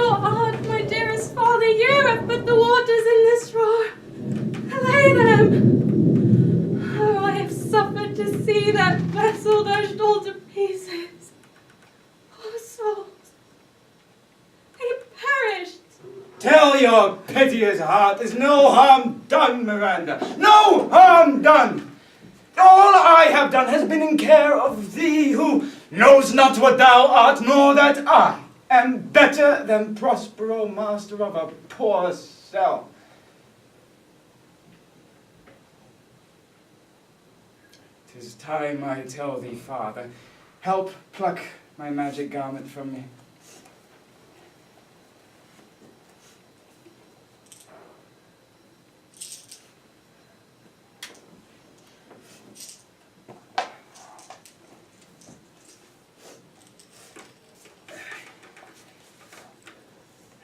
your art, my dearest father, you have put the waters in this roar. Allay them. Oh, I have suffered to see that vessel dashed all to pieces. Poor souls. They perished. Tell your piteous heart there's no harm done, Miranda. No harm done. All I have done has been in care of thee, who knows not what thou art, nor that I am better than Prospero, master of a poor cell. 'Tis time I tell thee, father, help pluck my magic garment from me.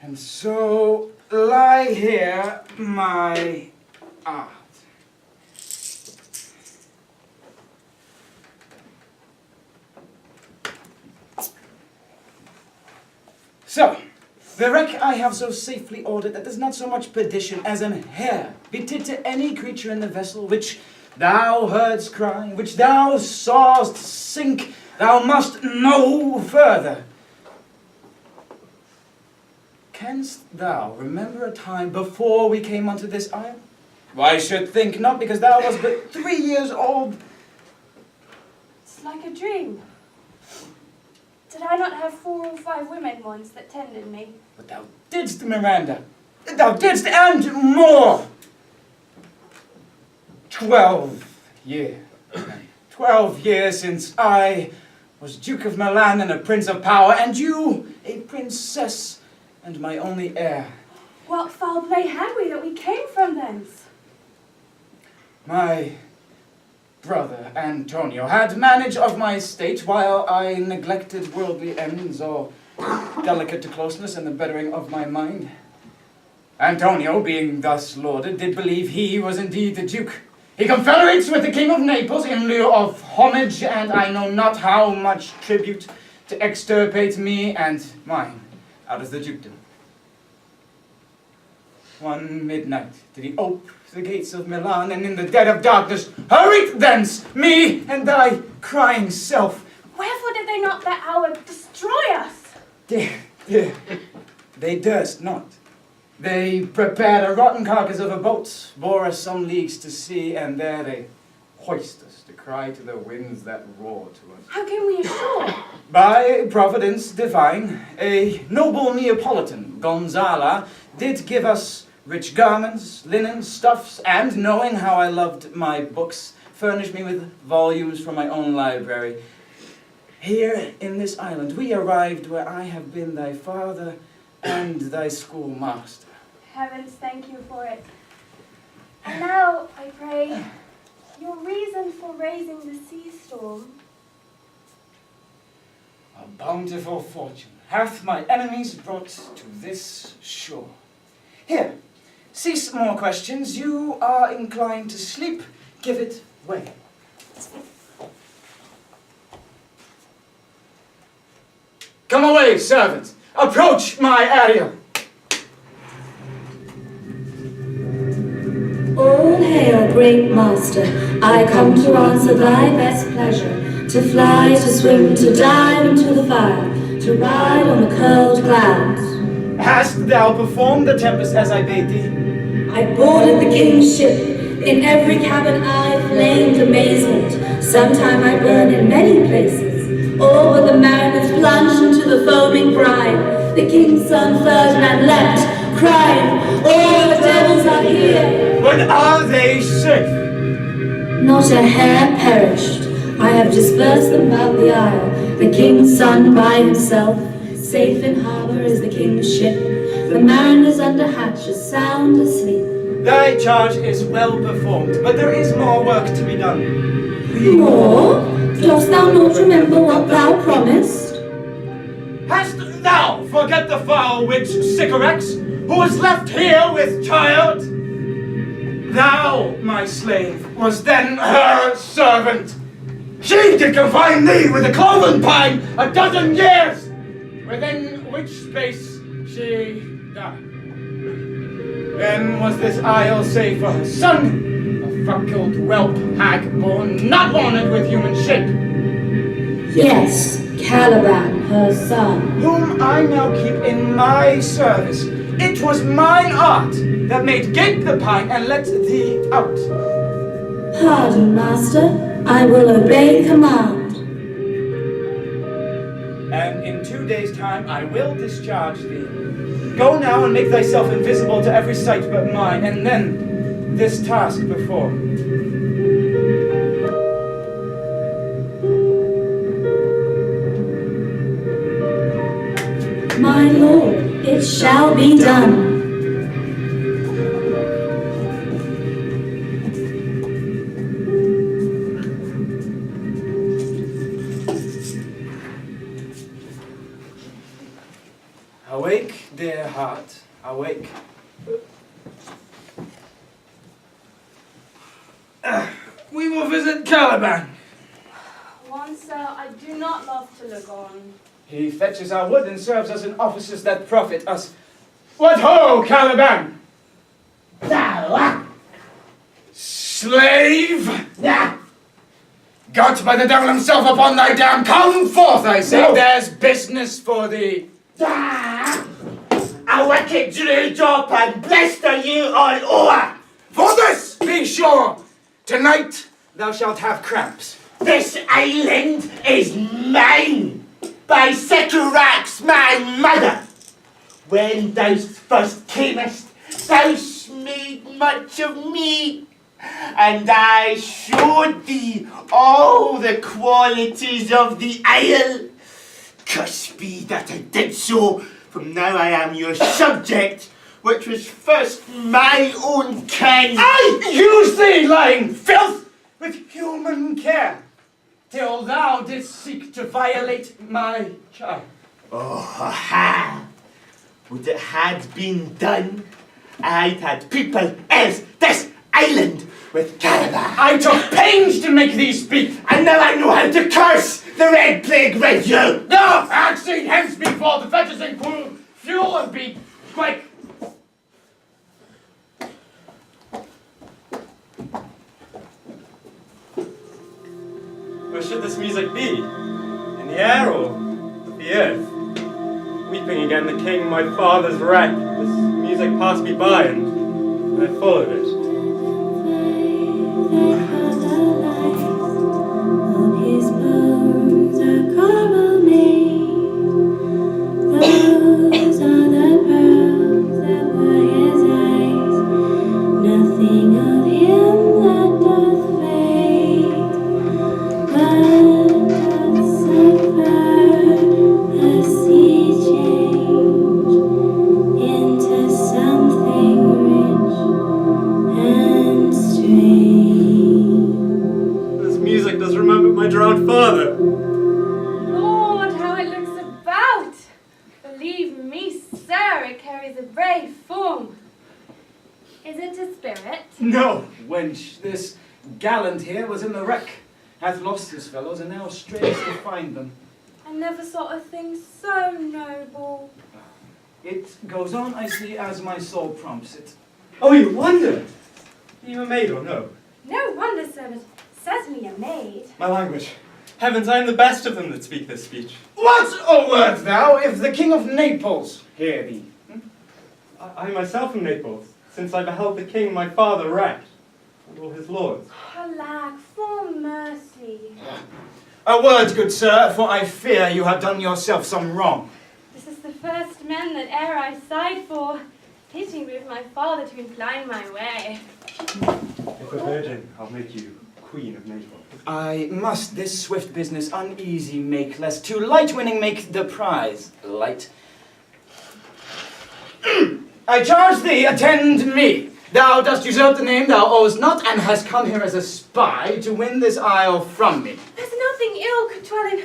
And so lie here my art. So, the wreck I have so safely ordered that there's not so much perdition as an hair betid to any creature in the vessel which thou heardst cry, which thou sawest sink, thou must know further. Canst thou remember a time before we came unto this isle? Why should think not, because thou wast but 3 years old. It's like a dream. Did I not have 4 or 5 women once that tended me? But thou didst, Miranda. Thou didst, and more. 12 years. 12 years since I was Duke of Milan and a Prince of Power, and you a princess and my only heir. What foul play had we that we came from thence? My brother Antonio had manage of my estate while I neglected worldly ends or delicate to closeness and the bettering of my mind. Antonio, being thus lauded, did believe he was indeed the Duke. He confederates with the King of Naples in lieu of homage, and I know not how much tribute to extirpate me and mine out of the dukedom. One midnight did he ope the gates of Milan, and in the dead of darkness hurried thence, me and thy crying self. Wherefore did they not that hour destroy us? They durst not. They prepared a rotten carcass of a boat, bore us some leagues to sea, and there they hoist us to cry to the winds that roar to us. How came we ashore? By providence divine, a noble Neapolitan, Gonzala, did give us rich garments, linen, stuffs, and knowing how I loved my books, furnished me with volumes from my own library. Here in this island we arrived where I have been thy father and thy schoolmaster. Heavens, thank you for it. And now, I pray, your reason for raising the sea storm. A bountiful fortune hath my enemies brought to this shore. Here, cease more questions. You are inclined to sleep. Give it way. Come away, servant. Approach my Ariel. All hail, great master. I come to answer thy best pleasure, to fly, to swim, to dive into the fire, to ride on the curled clouds. Hast thou performed the Tempest as I bade thee? I boarded the king's ship. In every cabin I flamed amazement. Sometime I burned in many places. All but the mariners plunged into the foaming brine. The king's son Ferdinand leapt, crying, all the devils are here. But are they safe? Not a hair perished. I have dispersed them about the isle. The king's son by himself, safe in harbour is the king's ship. The mariners under hatches sound asleep. Thy charge is well performed, but there is more work to be done. More? Dost thou not remember what thou promised? Hast thou forget the foul witch Sycorax, who was left here with child? Thou, my slave, was then her servant. She did confine thee with a cloven pine 12 years, within which space she died. Then was this isle saved for her son, a freckled whelp, hag born, not honoured with human shape. Yes, Caliban, her son. Whom I now keep in my service. It was mine art that made gape the pine and let thee out. Pardon, master, I will obey command. And in 2 days' time I will discharge thee. Go now and make thyself invisible to every sight but mine, and then this task perform. My lord, it shall be done. Awake, dear heart, awake. We will visit Caliban. One, sir, I do not love to look on. He fetches our wood and serves us in offices that profit us. What ho, Caliban! Thou, Slave! Got by the devil himself upon thy dam, come forth, I say, there's business for thee. a wicked drew job and blister you all over. For this, be sure, tonight thou shalt have cramps. This island is mine, by Sycorax my mother. When thou first camest, thou made much of me, and I showed thee all the qualities of the isle. Curse be that I did so, from now I am your subject, which was first my own king. I use thee, lying filth, with human care, till thou didst seek to violate my child. Oh, ha! Would it had been done, I'd had people else this island with Caliban. I took pains to make thee speak, And now I know how to curse the red plague with you. no, Axie, hence before the fetches and cool fuel and be quick. Where should this music be? In the air or the earth? Weeping again the king, my father's wreck. This music passed me by and I followed it. On his bones are coral made. Those are the pearls that were his eyes. Nothing of him that doth fade, but doth suffer the sea change into something rich and strange. This music does remember my drowned father. Lord, how it looks about! Believe me, sir, it carries a brave form. Is it a spirit? No, wench, this gallant here was in the wreck, hath lost his fellows, and now strays to find them. I never saw a thing so noble. It goes on, I see, as my soul prompts it. Oh, you wonder? Are you a maid or no? No wonder, sir, but certainly a maid. My language. Heavens, I am the best of them that speak this speech. What a word thou, if the king of Naples hear thee? I myself am Naples, since I beheld the king my father wrecked, and all his lords. Alack, for mercy. A word, good sir, for I fear you have done yourself some wrong. This is the first man that e'er I sighed for. Pity with my father to incline my way. If a virgin, I'll make you queen of Naples. I must this swift business uneasy make, lest too light winning make the prize light. I charge thee, attend me. Thou dost usurp the name thou owest not, and hast come here as a spy to win this isle from me. There's nothing ill could dwell in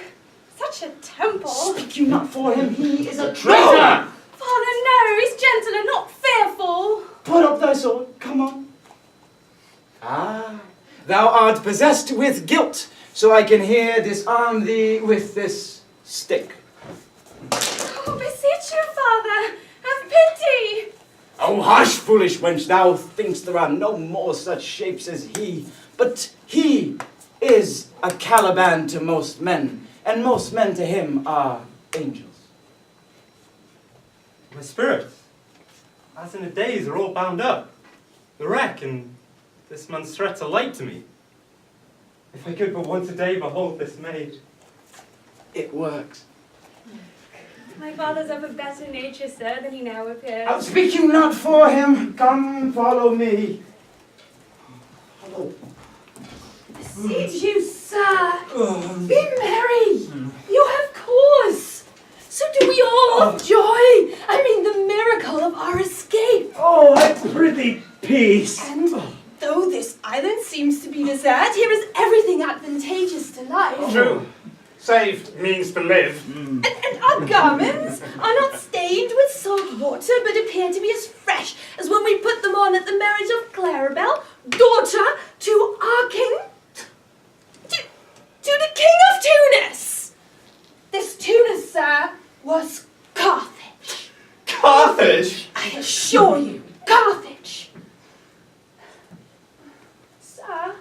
such a temple. Speak you not for him, he is a traitor! Father, no, he's gentle and not fearful. Put up thy sword, come on. Ah, thou art possessed with guilt, so I can here disarm thee with this stick. Oh, beseech you, Father, Hush, foolish wench, thou think'st there are no more such shapes as he. But he is a Caliban to most men, and most men to him are angels. My spirits, as in the days, are all bound up. The wreck and this man's threats are light to me. If I could but once a day behold this maid. It works. My father's of a better nature, sir, than he now appears. I'll speak you not for him. Come, follow me. Beseech you, sir, be merry. You have cause. So do we all of joy. I mean, the miracle of our escape. Oh, a pretty piece. And though this island seems to be desert, here is everything advantageous to life. True. Saved means to live. And our garments are not stained with salt water, but appear to be as fresh as when we put them on at the marriage of Clarabel, daughter to our king, to the king of Tunis. This Tunis, sir, was Carthage. Carthage? I assure you, Carthage. Sir,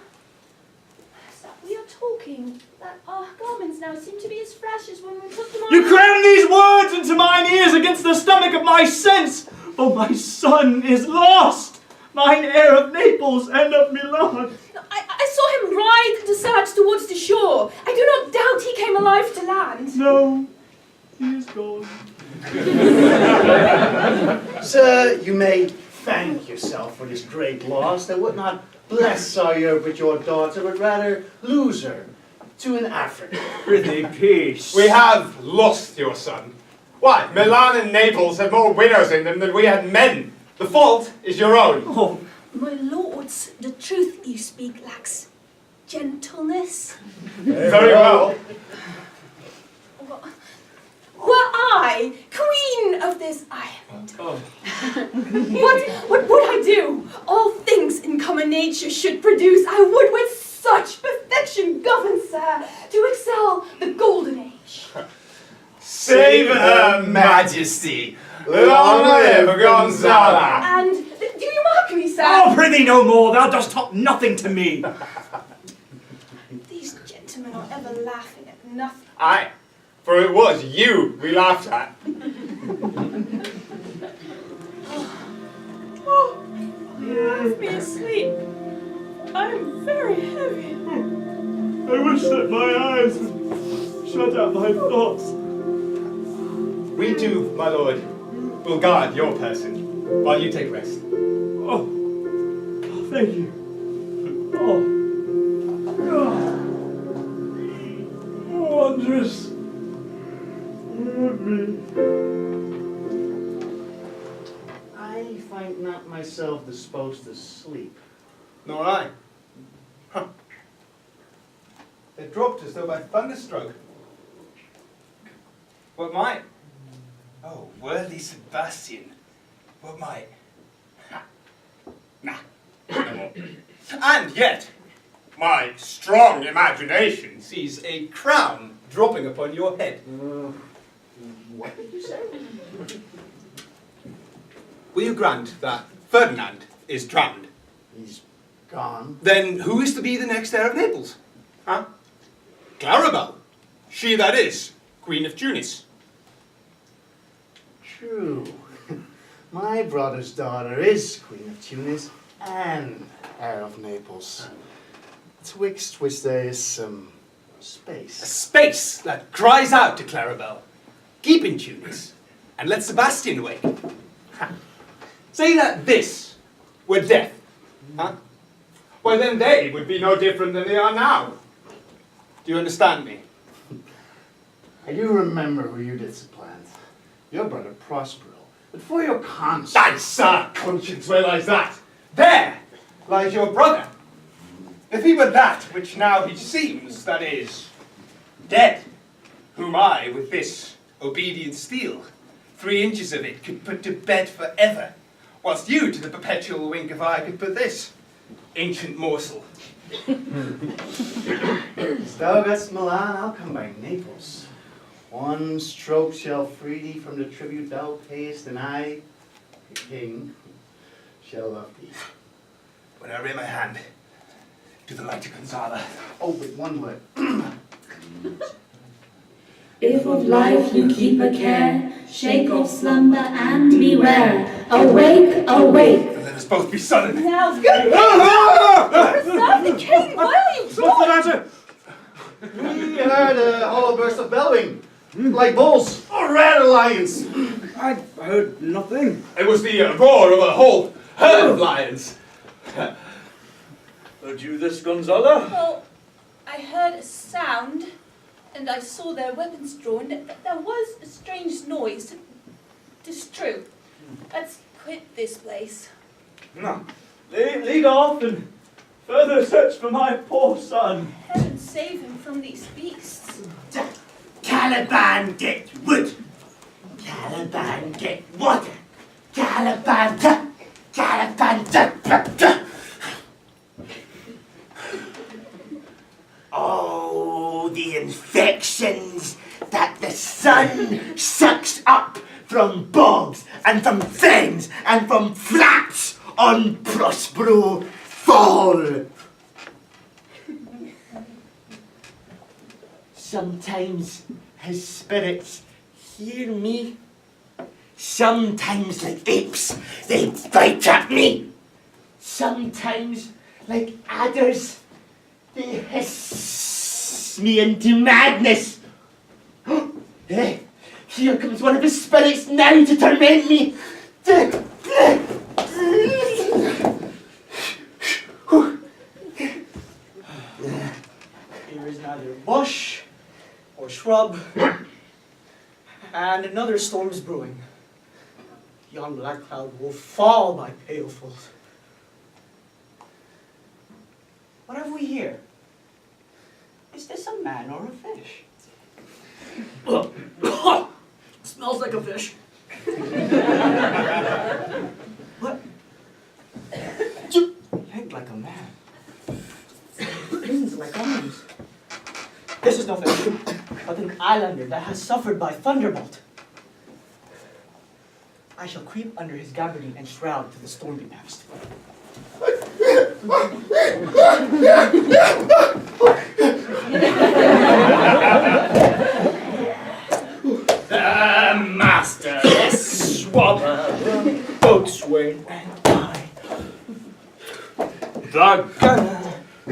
we are talking that our garments now seem to be as fresh as when we put them on. You cram these words into mine ears against the stomach of my sense, for my son is lost, mine heir of Naples and of Milan. I saw him ride the surge towards the shore. I do not doubt he came alive to land. No, he is gone. Sir, you may thank yourself for this great loss. I would not bless Sire with your daughter, but rather lose her to an African. Prithee, peace. We have lost your son. Why, Milan and Naples have more widows in them than we had men. The fault is your own. Oh, My lords, the truth you speak lacks gentleness. Very well. Were I queen of this island, Oh. what would I do? All things in common nature should produce. I would with such perfection govern, sir, to excel the golden age. Save her majesty. Long live Gonzala. And do you mark me, sir? oh, prithee no more, thou dost talk nothing to me. These gentlemen are ever laughing at nothing. Aye, for it was you we laughed at. You left me asleep. I'm very heavy. I wish that my eyes would shut out my thoughts. We two, my lord, will guard your person while you take rest. Oh, thank you. Wondrous. I find not myself disposed to sleep. Nor I. Huh. They dropped as though by thunderstroke. What might? Oh, worthy Sebastian. What might? Ha. Nah. No more. And yet, my strong imagination sees a crown dropping upon your head. What did you say? Will you grant that Ferdinand is drowned? He's gone. Then who is to be the next heir of Naples? Huh? Clarabel. She that is, Queen of Tunis. True. My brother's daughter is Queen of Tunis and heir of Naples. Twixt which there is some A space. space that cries out to Clarabel, keep in Tunis, and let Sebastian awake. Ha. Say that this were death, huh? Well, then they would be no different than they are now. Do you understand me? I do remember who you did supplant. Your brother Prospero. But for your conscience. Thy sir conscience, where lies that? There lies your brother. If he were that which now he seems, that is, dead, whom I, with this obedient steel, 3 inches of it, could put to bed forever, whilst you, to the perpetual wink of eye, could put this ancient morsel. As thou goest Milan, I'll come by Naples. One stroke shall free thee from the tribute thou payest, and I, the king, shall love thee. When I lay my hand to the light of Gonzala. Oh, with one word. If of life you keep a care, shake off slumber and beware. Awake, awake. And let us both be sudden. Now, good Serve the king, why are you What's the matter? We heard a hollow burst of bellowing, like bulls or rather lions. I heard nothing. It was the roar of a whole herd of lions. Heard you this, Gonzala? Well, I heard a sound, and I saw their weapons drawn. There was a strange noise. It's true. Let's quit this place. No. Lead off and further search for my poor son. Heaven save him from these beasts. Caliban get wood. Caliban get water. Caliban Oh, the infections that the sun sucks up from bogs and from fens and from flats on Prospero Fall. Sometimes his spirits hear me. Sometimes like apes, they bite at me. Sometimes like adders, they hiss me into madness. Here comes one of his spirits now to torment me. Here is neither bush or shrub, and another storm is brewing. Yon black cloud will fall by pailfuls. What have we here? Is this a man or a fish? Smells like a fish. What? Leg like a man. Wings like arms. This is no fish, but an islander that has suffered by thunderbolt. I shall creep under his gabardine and shroud till the storm be past. The master, the swabber, boatswain, and I. The gunner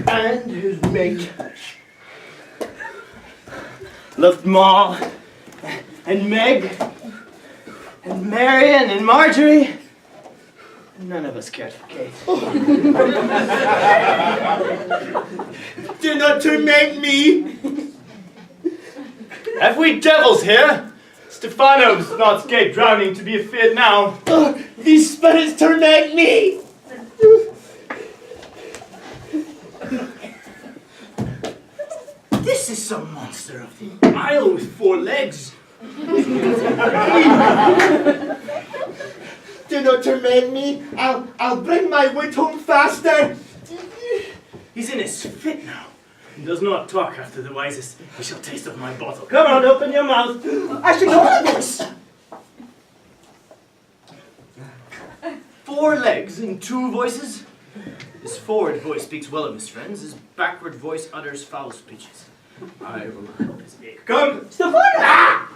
and his mate. Left Ma and Meg and Marion and Marjorie. None of us cared for Kate. Do not torment me. Have we devils here? Stefano's not escaped drowning to be afeard now. These spirits torment me. This is some monster of the Isle with 4 legs. Do not torment me. I'll bring my wit home faster. He's in his fit now. He does not talk after the wisest. He shall taste of my bottle. Come on, open your mouth. I should know this. 4 legs and 2 voices? His forward voice speaks well of his friends. His backward voice utters foul speeches. I will help his beak. Come! Stefano!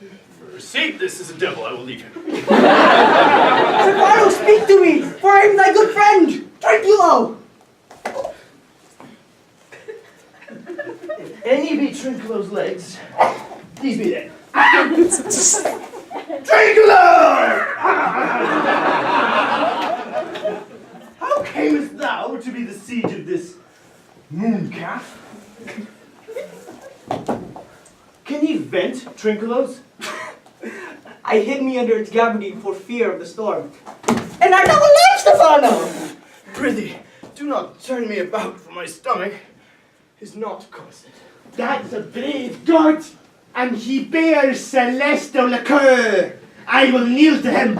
For a seat, this is a devil. I will leave him. Stefano, speak to me, for I am thy good friend, Trinculo. If any be Trinculo's legs, these be they. How camest thou to be the siege of this moon calf? Can ye vent, Trinculos? I hid me under its gabardine for fear of the storm. And art thou alive, Stefano? Prithee, do not turn me about, for my stomach is not constant. That's a brave god, and he bears celestial liqueur. I will kneel to him.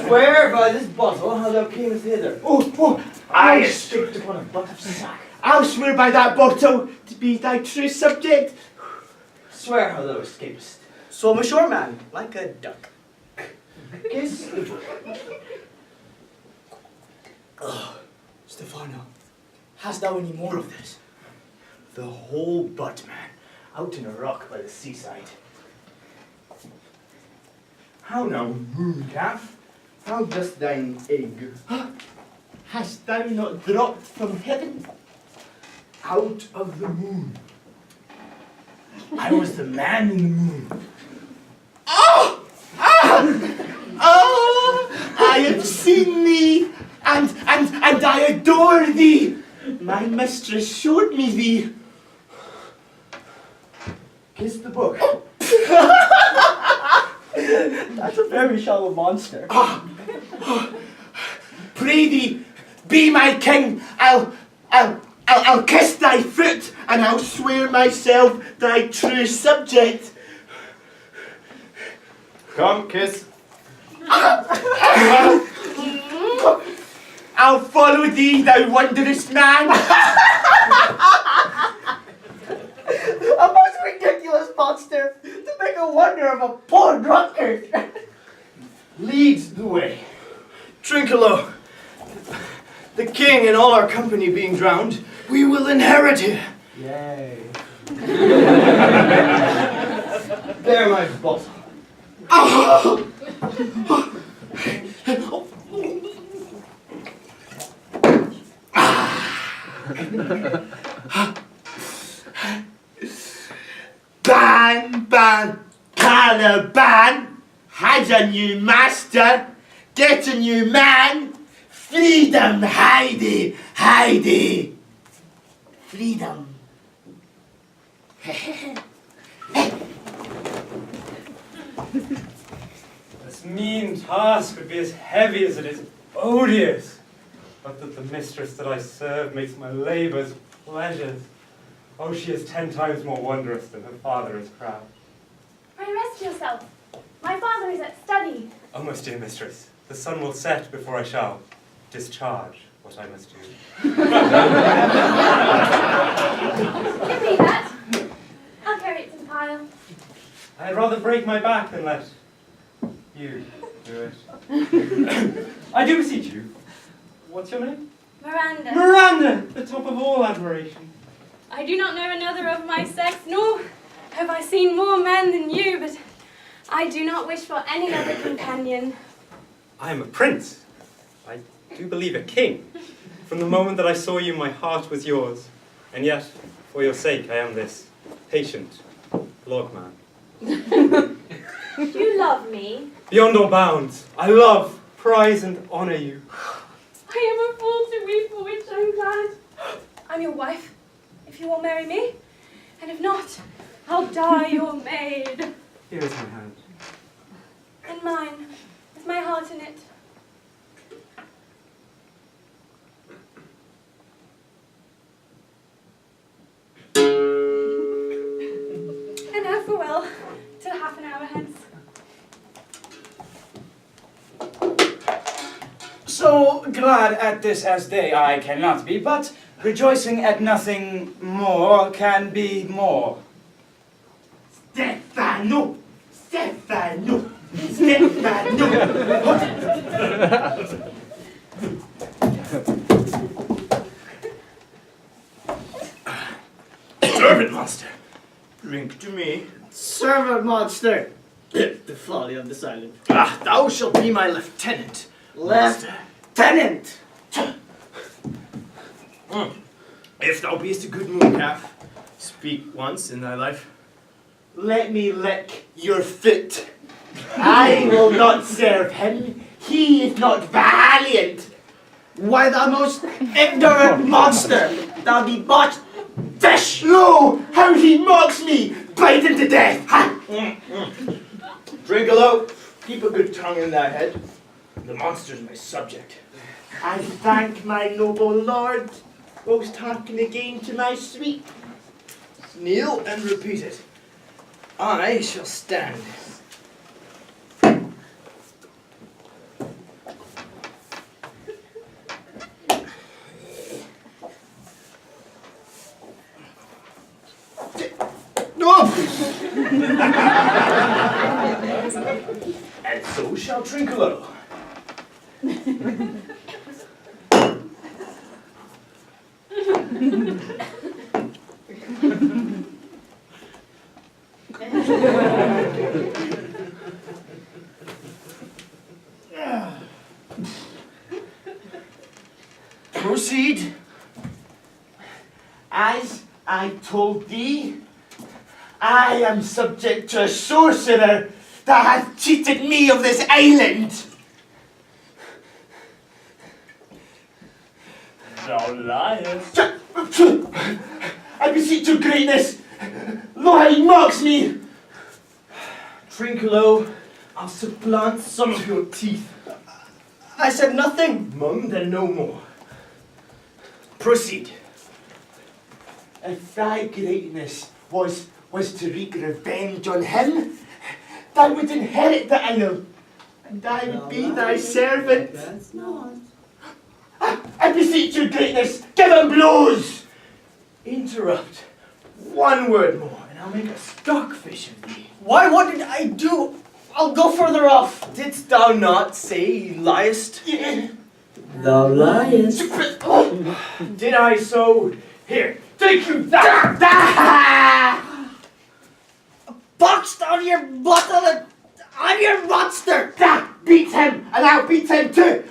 Swear by this bottle how thou camest hither. I Stripped upon a butt of sack. I'll swear by that bottle to be thy true subject. Swear how thou escapest. Swim ashore, man, like a duck. Kiss the book. Stefano, hast thou any more of this? The whole butt, man. Out in a rock by the seaside. How now, moon calf? How dost thine egg? Hast thou not dropped from heaven? Out of the moon. I was the man in the moon. Oh! Ah! Oh! I have seen thee, and I adore thee. My mistress showed me thee. Kiss the book. That's a very shallow monster. Pray thee, be my king. I'll kiss thy foot, and I'll swear myself thy true subject. Come, kiss. I'll follow thee, thou wondrous man. A most ridiculous monster to make a wonder of a poor drunkard. Leads the way. Trinculo, the king and all our company being drowned, we will inherit it. Yay. There, my bottle. Ban, Caliban has a new master, get a new man. Freedom, Heidi, freedom. This mean task would be as heavy as it is odious, but that the mistress that I serve makes my labours pleasures. Oh, she is 10 times more wondrous than her father is proud. Pray rest yourself. My father is at study. Oh, most dear mistress, the sun will set before I shall discharge what I must do. Give me that. I'll carry it to the pile. I'd rather break my back than let you do it. I do beseech you. What's your name? Miranda. Miranda! The top of all admiration. I do not know another of my sex, nor have I seen more men than you, but I do not wish for any other companion. I am a prince. I do believe a king. From the moment that I saw you, my heart was yours. And yet, for your sake, I am this patient logman. You love me. Beyond all bounds, I love, prize, and honour you. I am a fool to weep, for which I'm glad. I'm your wife, if you will marry me. And if not, I'll die your maid. Here is my hand. And mine, with my heart in it. And now farewell, till half an hour hence. So glad at this as they I cannot be, but rejoicing at nothing more can be more. Stefano. Servant monster, drink to me. Servant monster. The folly of this island. Ah, thou shalt be my lieutenant. Lieutenant. If thou beest a good mooncalf, speak once in thy life. Let me lick your foot. I will not serve him. He is not valiant. Why, thou most ignorant monster! Thou debauched fish! Lo, how he mocks me! Bite him to death! Ha! Drink aloud. Keep a good tongue in thy head. The monster's my subject. I thank my noble lord. Most hearken again to my sweet. Kneel and repeat it. I shall stand. And so shall Trinculo. Proceed. As I told thee, I am subject to a sorcerer that hath cheated me of this island. Thou liest. I beseech your greatness, though he mocks me. Trinculo, I'll supplant some of your teeth. I said nothing, mum, then no more. Proceed. If thy greatness was to wreak revenge on him, thou would inherit the isle, and I would be thy servant. That's not. I beseech your greatness, give him blows! Interrupt. One word more, and I'll make a stockfish of thee. Why, what did I do? I'll go further off. Didst thou not say liest? Yeah. Thou liest. Did I so? Here, take you that! Boxed on your butt on your monster! Beat him, and I'll beat him too!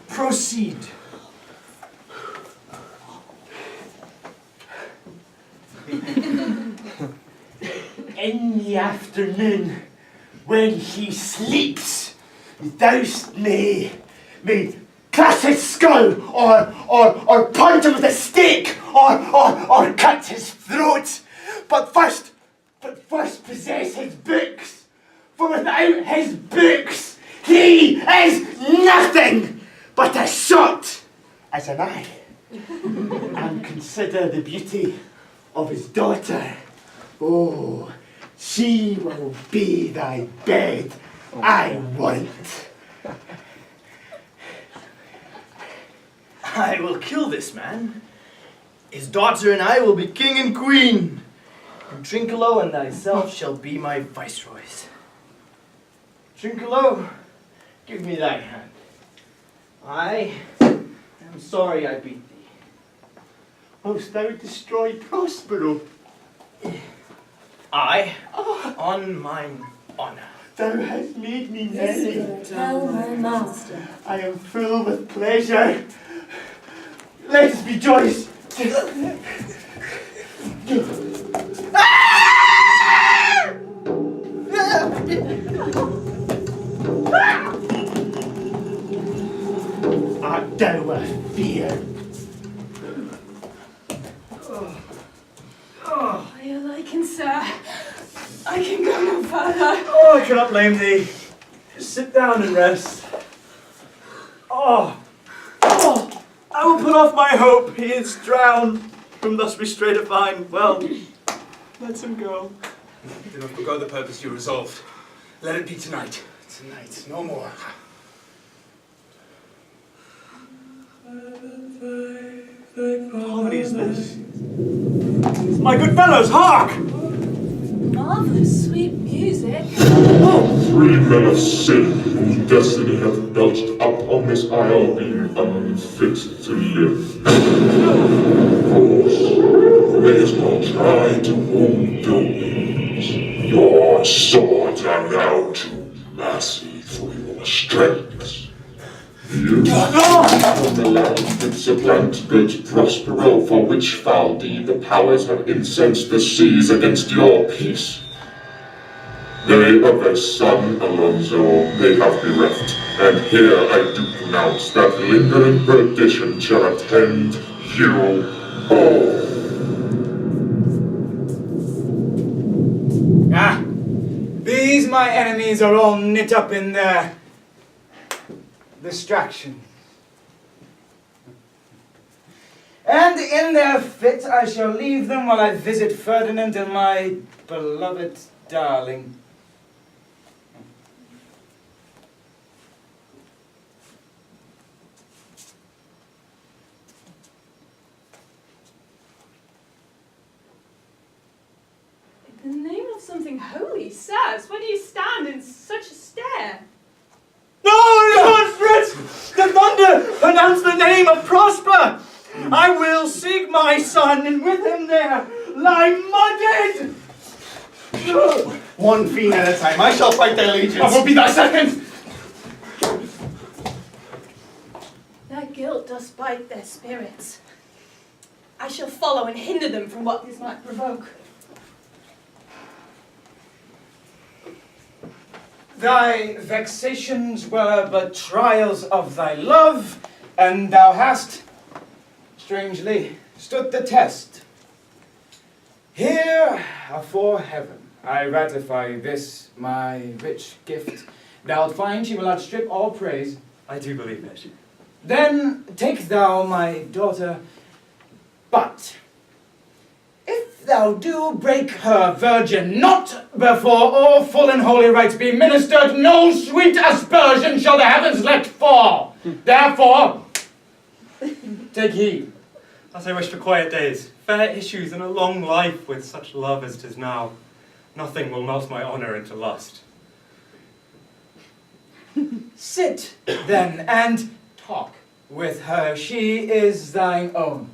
Proceed. In the afternoon, when he sleeps, thou may crush his skull, or punch him with a stake, or cut his throat. But first possess his books, for without his books, he is nothing but a shot as an eye. And consider the beauty of his daughter. Oh, she will be thy bed, I want. I will kill this man. His daughter and I will be king and queen. And Trinculo and thyself shall be my viceroys. Trinculo, give me thy hand. I am sorry I beat thee. Most thou destroy Prospero. I, on mine honor. Thou hast made me This merry. will tell my master. I am full with pleasure. Let us rejoice. Art thou a fear? I liken, sir. I can go no further. Oh, I cannot blame thee. Just sit down and rest. Oh, I will put off my hope. He is drowned. From thus restrain a fine. Well, let him go. Do not forgo the purpose you resolved. Let it be tonight. Tonight, no more. What comedy is this? My good fellows, hark! Marvelous sweet music. Three men of sin, whose destiny hath belched up on this isle, being unfit to live. Of course, mayest not try to hold your wings. Your swords are now too massive for your strength. You from the land that supplant great Prospero, for which foul deed the powers have incensed the seas against your peace. They of their son Alonso they have bereft, and here I do pronounce that lingering perdition shall attend you all. Be These my enemies are all knit up in their distraction. And in their fit I shall leave them while I visit Ferdinand and my beloved darling. In the name of something holy, sirs, why do you stand in such a stare? No, monstrous! The thunder announce the name of Prosper! I will seek my son, and with him there lie mudded! One fiend at a time. I shall fight thy legions. I will be thy second! Their guilt does bite their spirits. I shall follow and hinder them from what this might provoke. Thy vexations were but trials of thy love, and thou hast, strangely, stood the test. Here, afore heaven, I ratify this my rich gift. Thou'lt find she will outstrip all praise. I do believe it. Then take thou my daughter, but if thou do break her virgin, not before all full and holy rites be ministered, no sweet aspersion shall the heavens let fall. Therefore, take heed. As I wish for quiet days, fair issues, and a long life with such love as 'tis now, nothing will melt my honour into lust. Sit, then, and talk with her. She is thine own.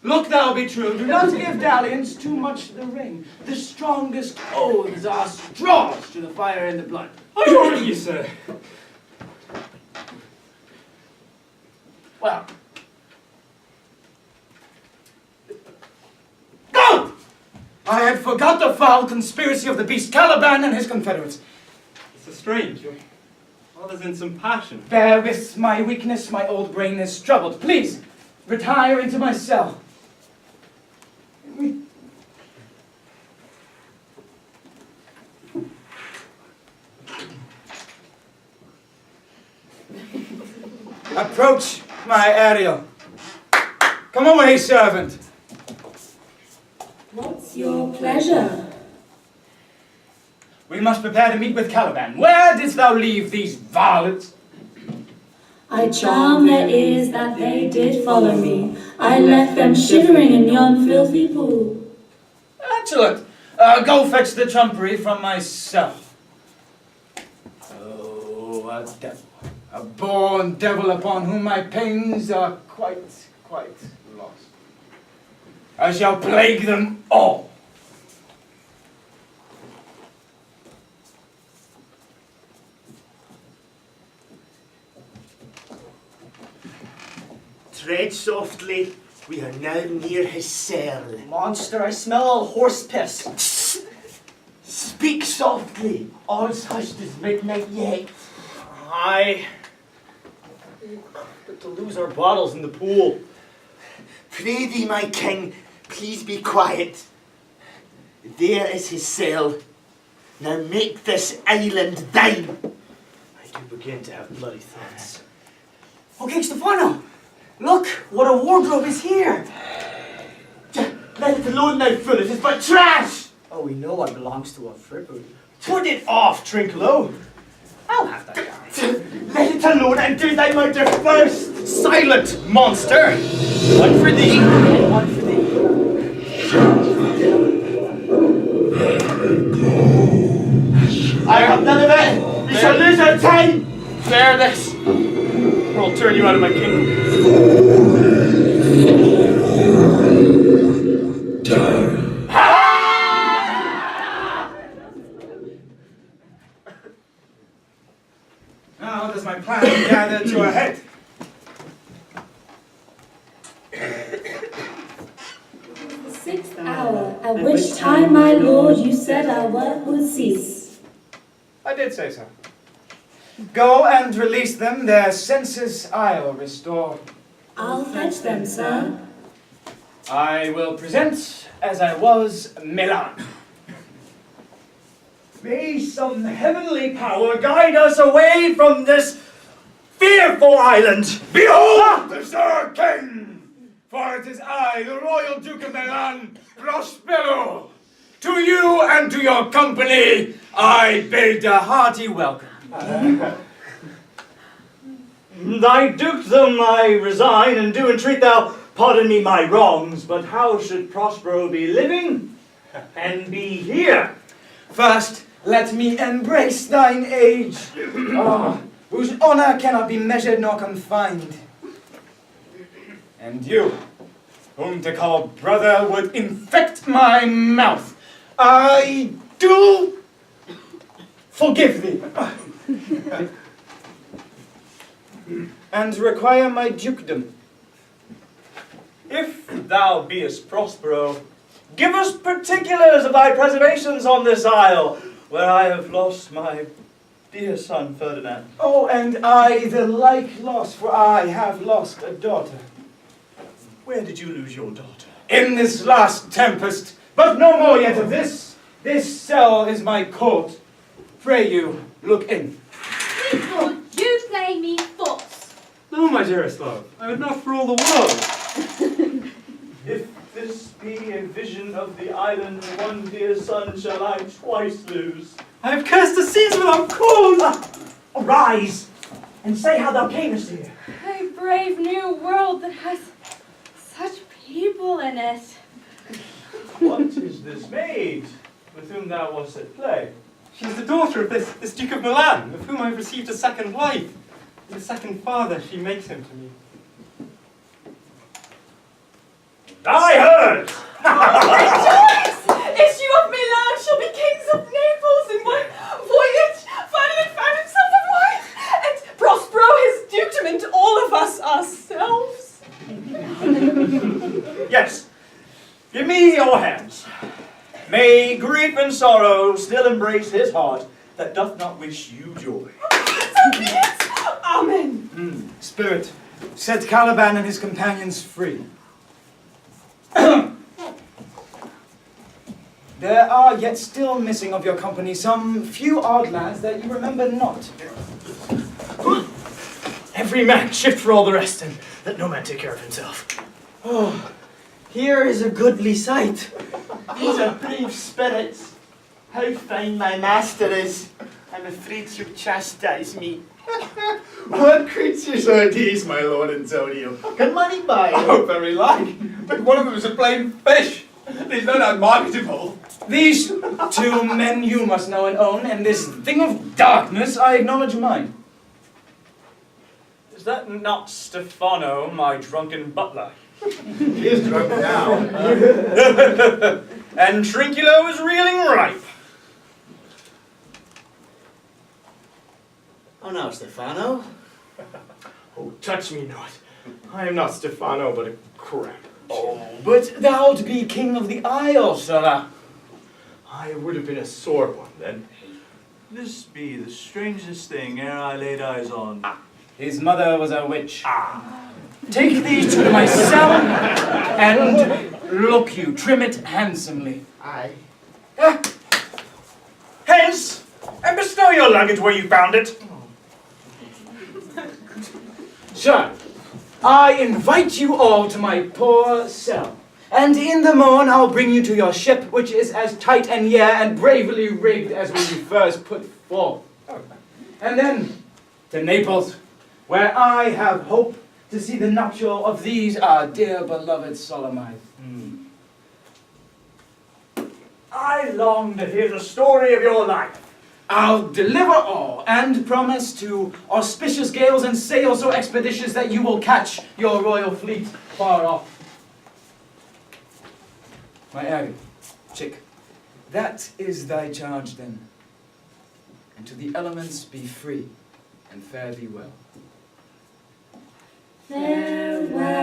Look thou be true, do not give dalliance too much the ring. The strongest oaths are straws to the fire and the blood. I order you, sir. Well. Go! I had forgot the foul conspiracy of the beast Caliban and his confederates. It's a strange. Your father's in some passion. Bear with my weakness, my old brain is troubled. Please, retire into my cell. Approach my Ariel. Come away, servant. What's your pleasure? We must prepare to meet with Caliban. Where didst thou leave these varlets? I charm their ears that they did follow me. I left them shivering in yon filthy pool. Excellent. Go fetch the trumpery from my cell. Oh, a devil. A born devil upon whom my pains are quite lost. I shall plague them all. Tread softly, we are now near his cell. Monster, I smell horse piss. Speak softly, all's hushed as midnight yet. But to lose our bottles in the pool. Pray thee, my king, please be quiet. There is his cell. Now make this island thine. I do begin to have bloody thoughts. Okay, Stefano. Look, what a wardrobe is here! Let it alone now, Phyllis, it's but trash! Oh, we know what belongs to a frippery. Put it off, Trinklow! I'll have that down. Let it alone and do thy murder first! Silent, monster! One for thee, and one for thee. I have none of it! We shall lose our time! Bear this, or I'll turn you out of my kingdom. Now does my plan gather to a head. The 6th hour, at which time, my lord, you said our work would cease. I did say so. Go and release them, their senses I'll restore. I'll fetch them, sir. I will present as I was Milan. May some heavenly power guide us away from this fearful island. Behold the Sir King! For it is I, the Royal Duke of Milan, Prospero. To you and to your company, I bid a hearty welcome. Thy dukedom I resign, and do entreat thou pardon me my wrongs, but how should Prospero be living and be here? First, let me embrace thine age, whose honor cannot be measured nor confined. And you, whom to call brother would infect my mouth, I do forgive thee. And require my dukedom. If thou beest Prospero, give us particulars of thy preservations on this isle, where I have lost my dear son Ferdinand. Oh, and I the like loss, for I have lost a daughter. Where did you lose your daughter? In this last tempest, but no more yet of this. This cell is my court. Pray you, look in. Lord, you play me false. No, my dearest love, I would not for all the world. If this be a vision of the island, one dear son shall I twice lose. I have cursed the seas without cause. Arise, and say how thou camest here. A brave new world that has such people in it. What is this maid with whom thou wast at play? She is the daughter of this Duke of Milan, of whom I have received a second wife. And a second father she makes him to me. I heard! Rejoice! Issue of Milan shall be kings of Naples, and one voyage Ferdinand found himself a wife, and Prospero his dukedom, and all of us ourselves. Yes, give me your hands. May grief and sorrow still embrace his heart that doth not wish you joy. So be it! Amen. Spirit, set Caliban and his companions free. There are yet still missing of your company some few odd lads that you remember not. Every man shift for all the rest, and let no man take care of himself. Oh, here is a goodly sight. These are brave spirits. How fine my master is. I'm afraid you'll chastise me. What creatures are these, my lord Antonio? Can money buy? Oh, very like. But one of them is a plain fish. He's no doubt marketable. These two men you must know and own, and this thing of darkness I acknowledge mine. Is that not Stefano, my drunken butler? He is drunk now. And Trinculo is reeling ripe. Oh, now, Stefano. Oh, touch me not. I am not Stefano, but a crab. Oh, but thou'lt be king of the isle, sirrah. I would have been a sore one then. This be the strangest thing ere I laid eyes on. His mother was a witch. Take these two to my cell, and look you, trim it handsomely. Aye. Hence, and bestow your luggage where you found it. Sir, I invite you all to my poor cell. And in the morn I'll bring you to your ship, which is as tight and and bravely rigged as when you first put forth. And then to Naples, where I have hope to see the nuptial of these our dear beloved solemnize. I long to hear the story of your life. I'll deliver all, and promise to auspicious gales and sails so expeditious that you will catch your royal fleet far off. My Abby, chick, that is thy charge then. And to the elements be free, and fare thee well. Farewell.